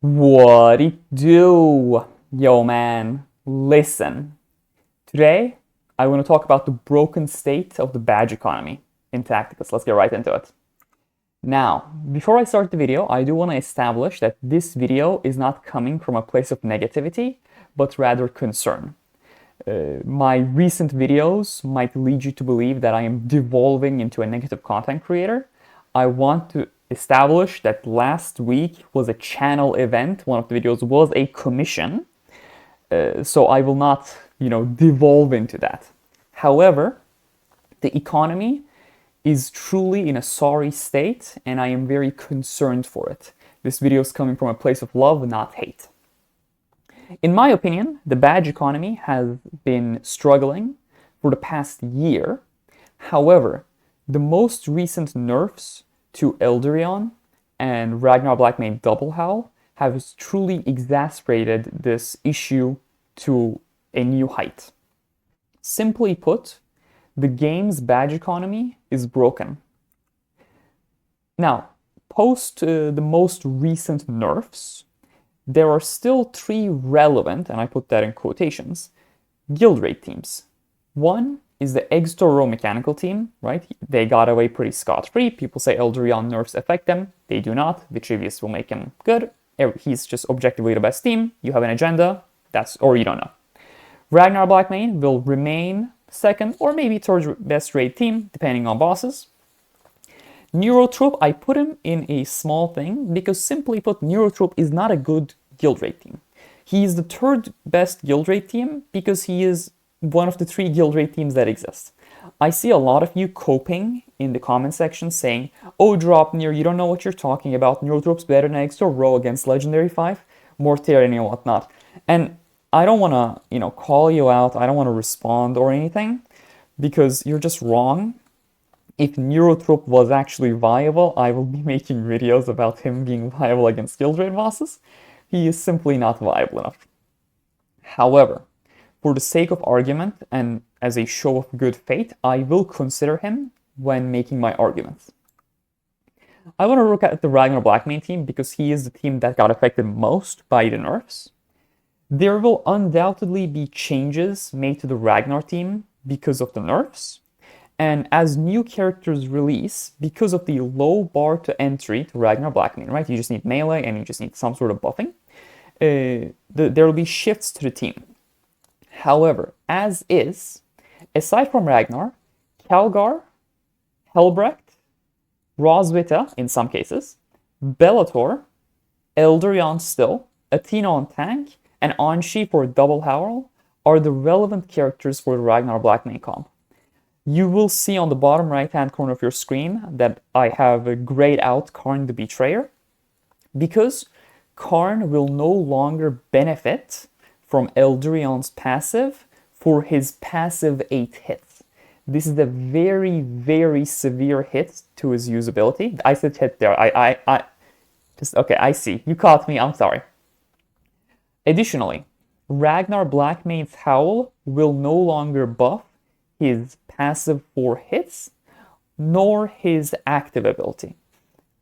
What it do? Yo man, listen. Today, I want to talk about the broken state of the badge economy in Tacticus. Let's get right into it. Now, before I start the video, I do want to establish that this video is not coming from a place of negativity, but rather concern. My recent videos might lead you to believe that I am devolving into a negative content creator. I want to establish that last week was a channel event. One of the videos was a commission. So I will not, devolve into that. However, the economy is truly in a sorry state, and I am very concerned for it. This video is coming from a place of love, not hate. In my opinion, the badge economy has been struggling for the past year. However, the most recent nerfs to Eldarion and Ragnar Blackmane Double Howl have truly exacerbated this issue to a new height. Simply put, the game's badge economy is broken. Now, post the most recent nerfs, there are still 3 relevant, and I put that in quotations, guild rate teams. One is the Egg-Store-Row mechanical team, right? They got away pretty scot-free. People say Eldarion nerfs affect them. They do not. Vitruvius will make him good. He's just objectively the best team. You have an agenda, or you don't know. Ragnar Blackmane will remain second or maybe third best rate team, depending on bosses. Neurotrope, I put him in a small thing because simply put, Neurotrope is not a good guild rate team. He is the third best guild rate team because he is one of the 3 guild rate teams that exist. I see a lot of you coping in the comment section saying, "Oh, Draupnir, you don't know what you're talking about. Neurotrope's better than Egg-Store-Row against Legendary 5, more tyranny and whatnot." And I don't want to, call you out. I don't want to respond or anything because you're just wrong. If Neurotrope was actually viable, I will be making videos about him being viable against guild rate bosses. He is simply not viable enough. However, for the sake of argument and as a show of good faith, I will consider him when making my arguments. I want to look at the Ragnar Blackmane team because he is the team that got affected most by the nerfs. There will undoubtedly be changes made to the Ragnar team because of the nerfs. And as new characters release, because of the low bar to entry to Ragnar Blackmane, right? You just need melee and you just need some sort of buffing. There will be shifts to the team. However, as is, aside from Ragnar, Calgar, Helbrecht, Roswitha in some cases, Bellator, Eldarion still, Athena on tank, and Anshi for Double Howl are the relevant characters for the Ragnar Blackmane comp. You will see on the bottom right-hand corner of your screen that I have grayed out Karn the Betrayer because Karn will no longer benefit from Eldarion's passive for his passive 8 hits. This is a very, very severe hit to his usability. I said hit there. Okay, I see. You caught me. I'm sorry. Additionally, Ragnar Blackmane's Howl will no longer buff his passive 4 hits, nor his active ability.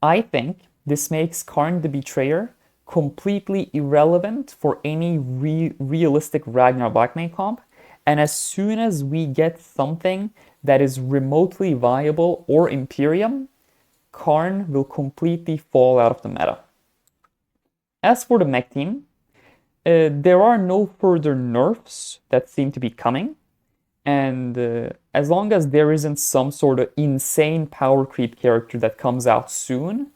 I think this makes Karn the Betrayer completely irrelevant for any realistic Ragnar Blackmane comp, and as soon as we get something that is remotely viable or Imperium, Karn will completely fall out of the meta. As for the mech team, there are no further nerfs that seem to be coming, and as long as there isn't some sort of insane power creep character that comes out soon,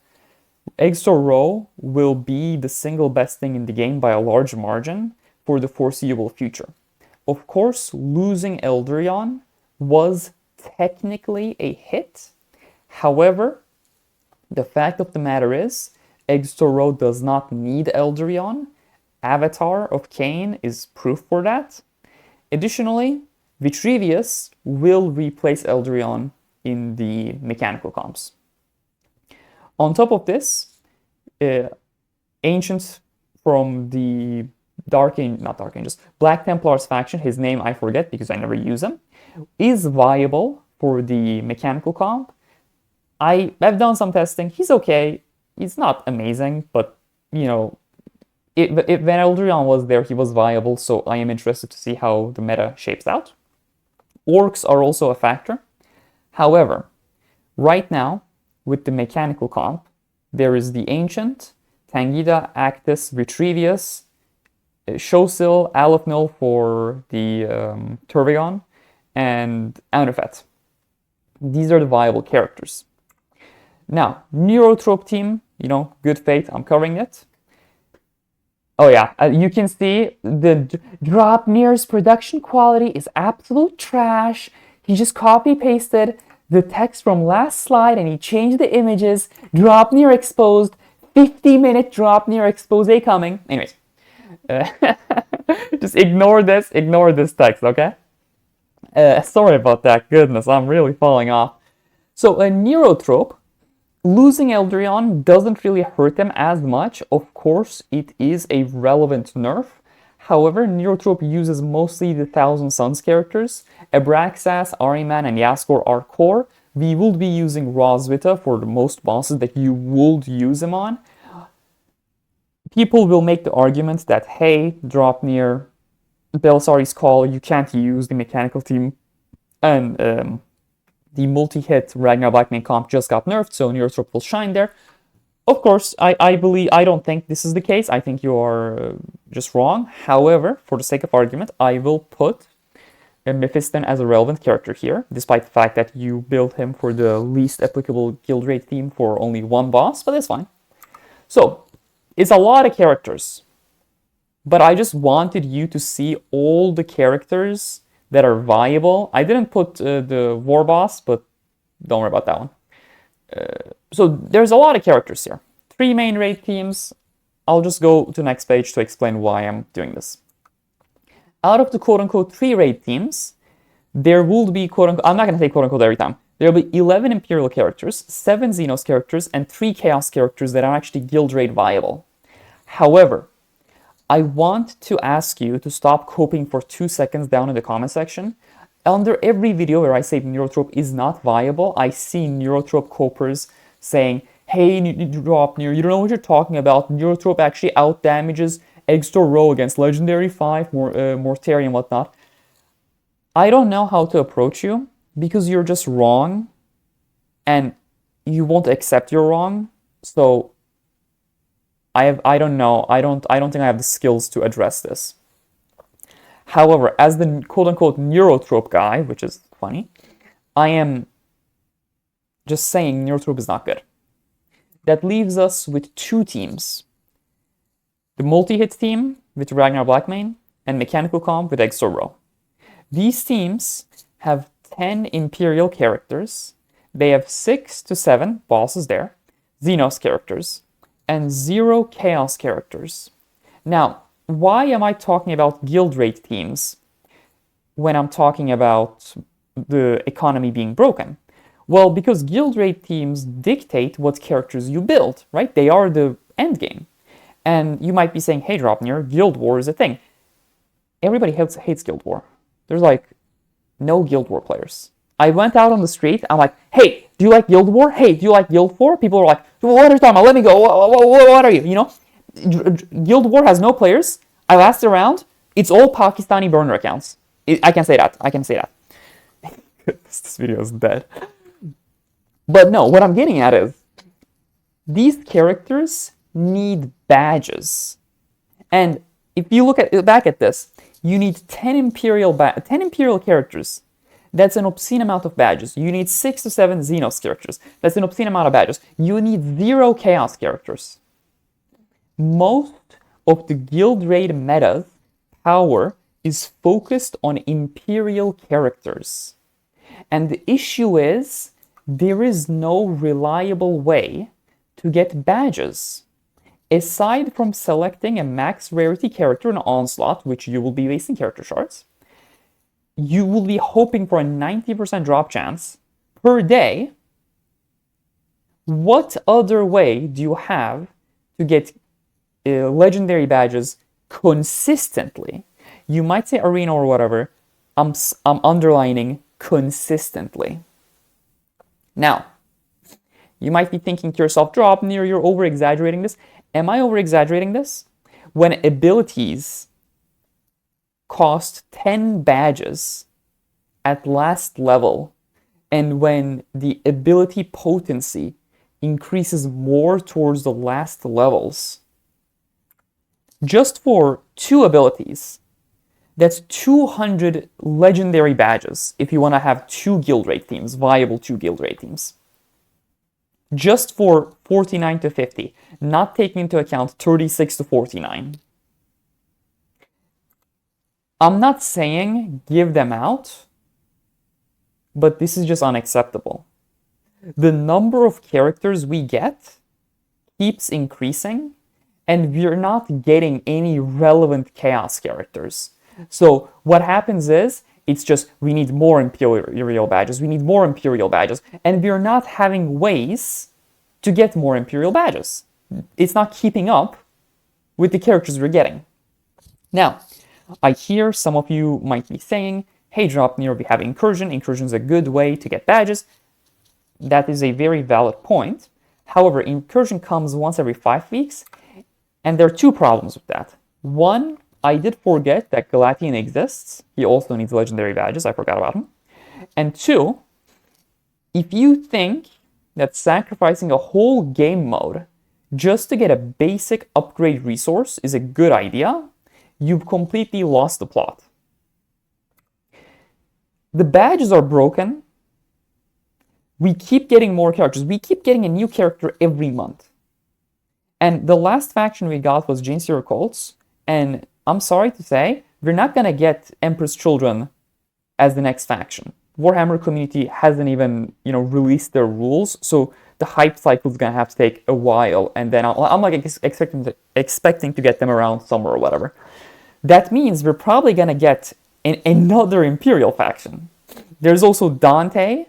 Egg-Store-Row will be the single best thing in the game by a large margin for the foreseeable future. Of course, losing Eldarion was technically a hit. However, the fact of the matter is, Egg-Store-Row does not need Eldarion. Avatar of Cain is proof for that. Additionally, Vitruvius will replace Eldarion in the mechanical comps. On top of this, Ancient from the Black Templars faction, his name I forget because I never use him, is viable for the mechanical comp. I've done some testing. He's okay. He's not amazing, but, when Eldrion was there, he was viable, so I am interested to see how the meta shapes out. Orcs are also a factor. However, right now, with the mechanical comp, there is the Ancient, Tangida, Actus, Vitrevius, Shosil, Alefnil for the Turbigon, and Aunifet. These are the viable characters. Now, Neurotrope team, good fate, I'm covering it. Oh yeah, you can see the Draupnir's production quality is absolute trash. He just copy-pasted the text from last slide and he changed the images. Draupnir exposed, 50-minute Draupnir expose coming. Anyways, just ignore this text, okay? Sorry about that, goodness, I'm really falling off. So a Neurotrope, losing Eldrion doesn't really hurt them as much. Of course, it is a relevant nerf. However, Neurotrope uses mostly the Thousand Suns characters. Abraxas, Ahriman, and Yaskor are core. We will be using Roswitha for the most bosses that you would use him on. People will make the argument that, hey, Draupnir, Belisari's Call, you can't use the mechanical team, and the multi-hit Ragnar Blackmane comp just got nerfed, so Neurotrope will shine there. Of course, I don't think this is the case. I think you are just wrong. However, for the sake of argument, I will put Mephiston as a relevant character here, despite the fact that you build him for the least applicable guild rate theme for only one boss, but that's fine. So, it's a lot of characters, but I just wanted you to see all the characters that are viable. I didn't put the war boss, but don't worry about that one. So there's a lot of characters here. 3 main raid teams. I'll just go to the next page to explain why I'm doing this. Out of the quote-unquote 3 raid teams, there will be quote-unquote, I'm not going to say quote-unquote every time, there will be 11 Imperial characters, 7 Xenos characters, and 3 Chaos characters that are actually guild raid viable. However, I want to ask you to stop coping for 2 seconds down in the comment section. Under every video where I say Neurotrope is not viable, I see Neurotrope copers saying, hey, Draupnir, you don't know what you're talking about. Neurotrope actually outdamages Extor Row against Legendary 5, Mortari and whatnot. I don't know how to approach you because you're just wrong and you won't accept you're wrong. So I don't know. I don't think I have the skills to address this. However, as the quote-unquote Neurotrope guy, which is funny, I am just saying Neurotrope is not good. That leaves us with 2 teams. The multi-hit team with Ragnar Blackmane and Mechanical Comp with Exor Row. These teams have 10 Imperial characters. They have 6 to 7 bosses there, Xenos characters, and 0 Chaos characters. Now, why am I talking about guild rate teams when I'm talking about the economy being broken? Well, because guild rate teams dictate what characters you build, right? They are the end game. And you might be saying, hey, Draupnir, Guild War is a thing. Everybody hates Guild War. There's like no Guild War players. I went out on the street, I'm like, hey, do you like Guild War? Hey, do you like Guild War? People are like, what are you talking about? Let me go. What are you? You know? Guild War has no players. I asked around. It's all Pakistani burner accounts. I can say that. I can say that. This video is dead. But no, what I'm getting at is these characters need badges. And if you look back at this, you need 10 Imperial characters. That's an obscene amount of badges. You need 6 to 7 Xenos characters. That's an obscene amount of badges. You need 0 Chaos characters. Most of the guild raid meta's power is focused on Imperial characters. And the issue is, there is no reliable way to get badges. Aside from selecting a max rarity character in Onslaught, which you will be wasting character shards, you will be hoping for a 90% drop chance per day. What other way do you have to get legendary badges consistently? You might say arena or whatever. I'm underlining consistently. Now, you might be thinking to yourself, Draupnir, you're over-exaggerating this. Am I over-exaggerating this? when abilities cost 10 badges at last level, and when the ability potency increases more towards the last levels, just for 2 abilities, that's 200 legendary badges if you want to have 2 guild rate teams, viable 2 guild rate teams. Just for 49 to 50, not taking into account 36 to 49. I'm not saying give them out, but this is just unacceptable. The number of characters we get keeps increasing, and we're not getting any relevant chaos characters. So what happens is, it's just, we need more Imperial badges, we need more Imperial badges, and we're not having ways to get more Imperial badges. It's not keeping up with the characters we're getting. Now, I hear some of you might be saying, hey Draupnir, we have incursion. Incursion is a good way to get badges. That is a very valid point. However, incursion comes once every 5 weeks, and there are 2 problems with that. One, I did forget that Galatian exists. He also needs legendary badges. I forgot about him. And 2, if you think that sacrificing a whole game mode just to get a basic upgrade resource is a good idea, you've completely lost the plot. The badges are broken. We keep getting more characters. We keep getting a new character every month. And the last faction we got was Jinseer Cults, and I'm sorry to say, we're not going to get Emperor's Children as the next faction. Warhammer community hasn't even, released their rules, so the hype cycle is going to have to take a while, and then I'm like expecting to get them around summer or whatever. That means we're probably going to get another Imperial faction. There's also Dante,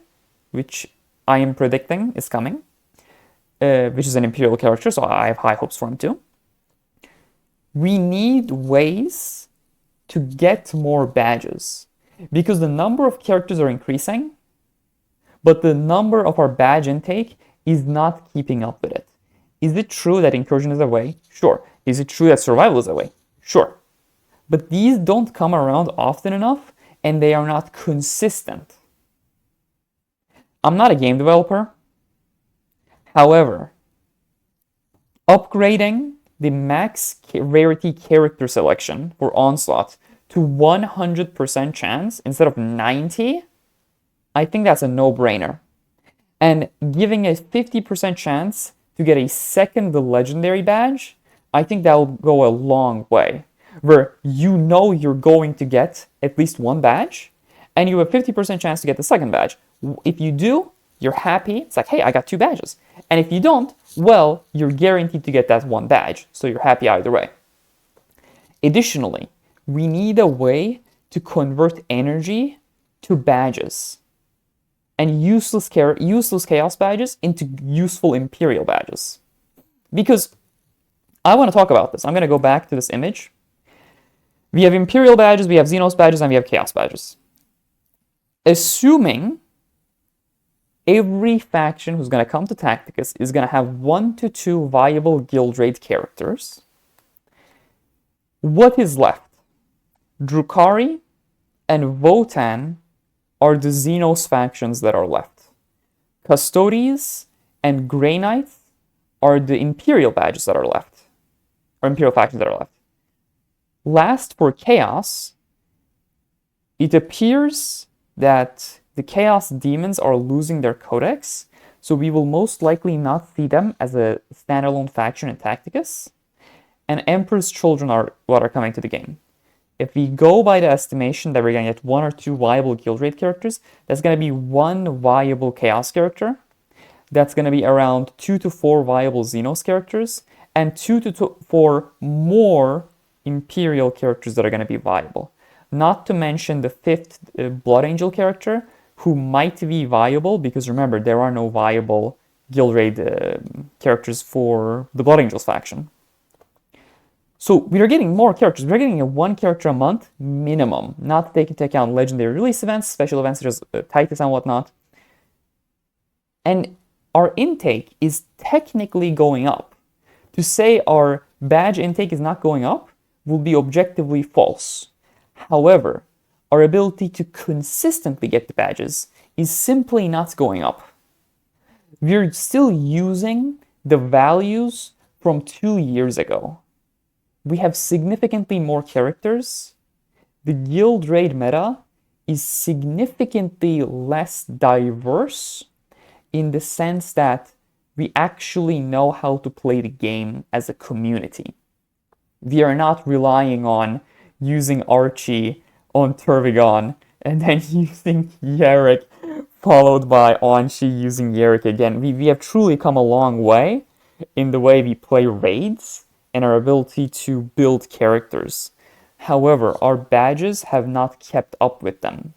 which I am predicting is coming, which is an Imperial character, so I have high hopes for him too. We need ways to get more badges, because the number of characters are increasing, but the number of our badge intake is not keeping up with it. Is it true that incursion is a way? Sure. Is it true that survival is a way? Sure. But these don't come around often enough, and they are not consistent. I'm not a game developer. However, upgrading the max rarity character selection for Onslaught to 100% chance instead of 90, I think that's a no-brainer. And giving a 50% chance to get a second legendary badge, I think that will go a long way. Where you're going to get at least 1 badge, and you have a 50% chance to get the second badge. If you do, you're happy. It's like, hey, I got 2 badges. And if you don't, well, you're guaranteed to get that 1 badge, so you're happy either way. Additionally, we need a way to convert energy to badges, and useless chaos badges into useful Imperial badges. Because I want to talk about this. I'm going to go back to this image. We have Imperial badges, we have Xenos badges, and we have Chaos badges. Assuming every faction who's going to come to Tacticus is going to have 1 to 2 viable guild raid characters, what is left? Drukhari and Votann are the Xenos factions that are left. Custodes and Grey Knights are the Imperial badges that are left, or Imperial factions that are left. Last, for Chaos, it appears that the Chaos Demons are losing their codex, so we will most likely not see them as a standalone faction in Tacticus, and Emperor's Children are what are coming to the game. If we go by the estimation that we're going to get 1 or 2 viable guild raid characters, that's going to be 1 viable Chaos character, that's going to be around 2 to 4 viable Xenos characters, and 2 to 4 more Imperial characters that are going to be viable. Not to mention the 5th Blood Angel character, who might be viable, because remember, there are no viable guild raid characters for the Blood Angels faction. So we are getting more characters. We're getting a 1 character a month minimum, not to take into account legendary release events, special events such as Titus and whatnot. And our intake is technically going up. To say our badge intake is not going up will be objectively false. However, our ability to consistently get the badges is simply not going up. We're still using the values from 2 years ago. We have significantly more characters. The guild raid meta is significantly less diverse in the sense that we actually know how to play the game as a community. We are not relying on using Archie on Turvigon and then using Yarick followed by Anshi using Yarick again. We have truly come a long way in the way we play raids and our ability to build characters. However, our badges have not kept up with them.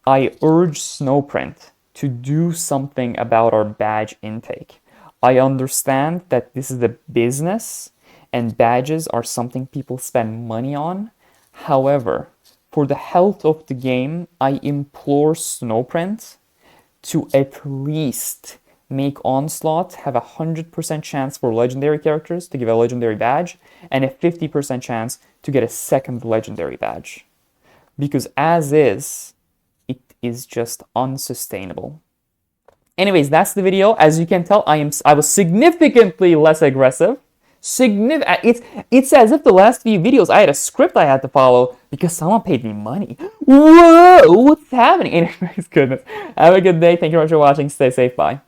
I urge Snowprint to do something about our badge intake. I understand that this is a business and badges are something people spend money on. However, for the health of the game, I implore Snowprint to at least make Onslaught have a 100% chance for legendary characters to give a legendary badge and a 50% chance to get a second legendary badge. Because as is, it is just unsustainable. Anyways, that's the video. As you can tell, I was significantly less aggressive. It's as if the last few videos I had a script I had to follow because someone paid me money. Whoa, what's happening? Anyways, goodness. Have a good day. Thank you very much for watching. Stay safe. Bye.